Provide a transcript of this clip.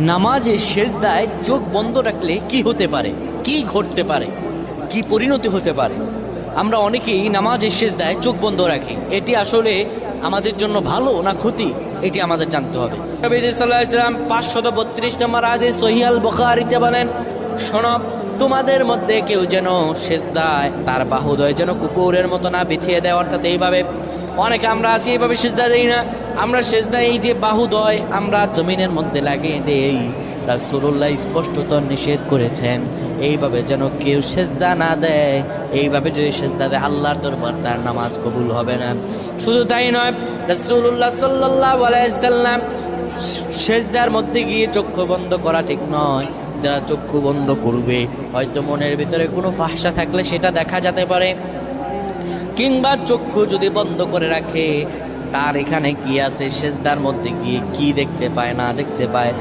নামাজে সেজদায় চোখ বন্ধ রাখলে কি হতে পারে, কি ঘটতে পারে, কি পরিণতি হতে পারে? আমরা অনেকেই নামাজের সেজদায় চোখ বন্ধ রাখি। এটি আসলে আমাদের জন্য ভালো না ক্ষতি, এটি আমাদের জানতে হবে। নবী সাল্লাল্লাহু আলাইহি ওয়াসাল্লাম 532 নম্বর হাদিস সহিহ আল বুখারীতে বলেন, শোনো, তোমাদের মধ্যে কেউ যেন সেজদায় তার বাহুদ্বয় যেন কুকুরের মতো না বিছিয়ে দেয়। অর্থাৎ এইভাবে অনেকে আমরা আছি এইভাবে সেজদা দেই না, আমরা সেজদা এই যে বাহুদ্বয় আমরা জমিনের মধ্যে লাগিয়ে দেই। রাসূলুল্লাহ স্পষ্টত নিষেধ করেছেন এইভাবে যেন কেউ সেজদা না দেয়। এইভাবে যদি সেজদা দেয় আল্লাহর দরবার তার নামাজ কবুল হবে না। শুধু তাই নয়, রাসূলুল্লাহ সাল্লাল্লাহু আলাইহি সাল্লাম সেজদার মধ্যে গিয়ে চক্ষু বন্ধ করা ঠিক নয়। যারা চক্ষু বন্ধ করবে হয়তো মনের ভিতরে কোনো ফাহশা থাকলে সেটা দেখা যেতে পারে, কিংবা চক্ষু যদি বন্ধ করে রাখে তার এখানে কি আছে সেজদার মধ্যে গিয়ে কি দেখতে পায় না দেখতে পায়